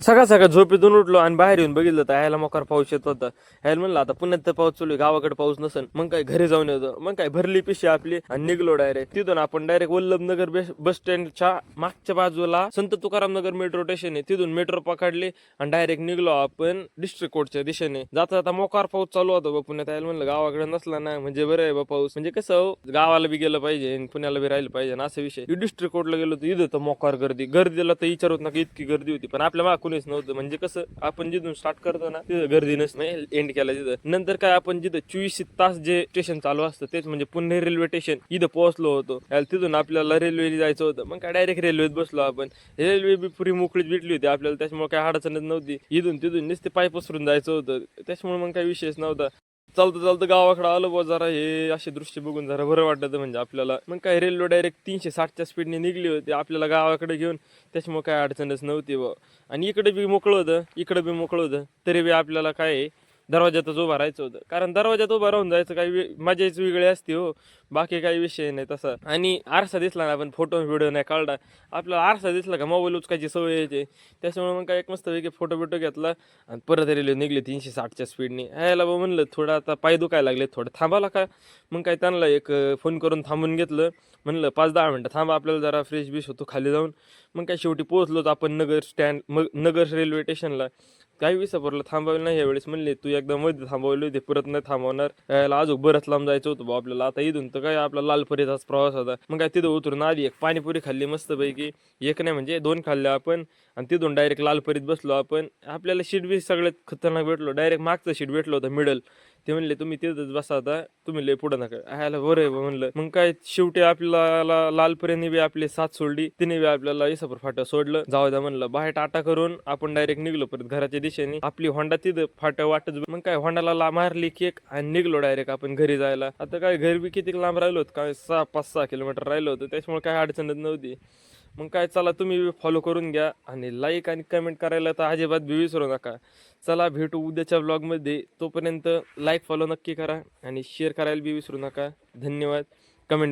सकाळ सकाळ झोपेतून उठलो आणि बाहेर येऊन बघितलं तर ह्याला मोकार पाऊस येत होता. ह्याला म्हणलं आता पुण्यात तर पाऊस चालू आहे, गावाकडे पाऊस नसन. मग काय घरी जाऊन येतो. मग काय भरली पिशी आपली आणि निघलो डायरेक्ट. तिथून आपण डायरेक्ट वल्लभनगर बस स्टँडच्या मागच्या बाजूला संत तुकाराम नगर मेट्रो स्टेशन आहे, तिथून मेट्रो पकडली आणि डायरेक्ट निघलो आपण डिस्ट्रिक्ट कोर्टच्या दिशेने. जाता जाता मोकार पाऊस चालू होता बा पुण्यात. यायला म्हणलं गावाकडे नसला ना म्हणजे बरं आहे बा पाऊस, म्हणजे कसं गावाला बी गेलं पाहिजे आणि पुण्याला बी राहिलं पाहिजे ना असा विषय. डिस्ट्रिक्ट कोर्टला गेलो तर इथं तर मोकार गर्दीला तर विचारत नका इतकी गर्दी होती. पण आपल्या माग कुणीच नव्हतं. म्हणजे कसं आपण जिथून स्टार्ट करतो ना तिथं गर्दी नसते, एंड केला तिथं. नंतर काय आपण जिथं 24 तास जे स्टेशन चालू असतं तेच म्हणजे पुणे रेल्वे स्टेशन इथं पोहोचलो होतो. तिथून आपल्याला रेल्वे जायचं होतं. मग काय डायरेक्ट रेल्वेत बसलो आपण. रेल्वे बी पुरी मोकळीच भेटली होती आपल्याला, त्याच्यामुळे काय अडचणच नव्हती. इथून तिथून नुसते पाय पसरून जायचं होतं, त्याच्यामुळे मग काही विषयच नव्हता. चालतं चालतं गावाकडे आलो बा, जरा हे असे दृश्य बघून जरा बरं वाटत म्हणजे आपल्याला. मग काय रेल्वे डायरेक्ट 360च्या स्पीडने निघली होती आपल्याला गावाकडे घेऊन, त्याच्यामुळे काय अडचणच नव्हती बा. आणि इकडे बी मोकळं होतं, इकडे बी मोकळं होतं, तरी बी आपल्याला काय दरवाजातच उभं राहायचं होतं. कारण दरवाजात उभं राहून जायचं काही मजाच वेगळी असते हो, बाकी काही विषय नाही तसा. आणि आरसा दिसला ना, आपण फोटो व्हिडिओ नाही काढला, आपल्याला आरसा दिसला का मोबाईल उचकायची सवय यायची. त्याच्यामुळे मग काय एक मस्त वेगळे फोटो बिटो घेतला आणि परत रेल्वे निघली 360च्या स्पीडने. यायला बा म्हणलं थोडं आता पाय दुखायला लागले, थोडं थांबाला का. मग काय त्यांना एक फोन करून थांबून घेतलं. म्हणलं 5-10 मिनटं थांबा, आपल्याला जरा फ्रेश बिश होतो खाली जाऊन. मग काय शेवटी पोहोचलोच आपण नगर स्टँड, मग नगर रेल्वे स्टेशनला. काही विसापूरला थांबवलं नाही यावेळेस. म्हणले तू एकदा मध्ये थांबवले होते, परत नाही थांबवणार. यायला अजून बरंच लांब जायचं होतं बा आपल्याला. आता इथून तर काय आपला लालपरीचाच प्रवास होता. मग काय तिथं उतरून आधी एक पाणीपुरी खाल्ली मस्तपैकी, एक नाही म्हणजे 2 खाल्ल्या आपण. आणि तिथून डायरेक्ट लालपरीत बसलो आपण. आपल्याला सीट बी सगळ्यात खतरनाक भेटलो, डायरेक्ट मागचं सीट भेटलं होतं मिडल. ते म्हणले तुम्ही तिथंच बसा आता, तुम्ही लय पुढं नका. ह्याला बरं आहे म्हणलं. मग काय शेवटी आपल्याला लालपरीने बी आपली साथ सोडली, तिने बी आपल्याला इसापूर फाटा सोडलं. जाऊ द्या म्हणलं, बाहेर टाटा करून आपण डायरेक्ट निघलो परत घराच्या दिशेने. आपली होंडा तिथं फाट्या वाटत. मग काय होंडाला मारली केक आणि निघलो डायरेक्ट आपण घरी जायला. आता काय घर बी किती लांब राहिलो होत, काय 5-6 किलोमीटर राहिलो होतं, त्याच्यामुळे काय अडचणच नव्हती. मग काय चला तुम्ही फॉलो करून घ्या आणि लाईक आणि कमेंट करायला तर अजिबात बी विसरू नका. चला भेटू उद्याच्या ब्लॉगमध्ये. तोपर्यंत लाईक फॉलो नक्की करा आणि शेअर करायला बी विसरू नका. धन्यवाद. कमेंट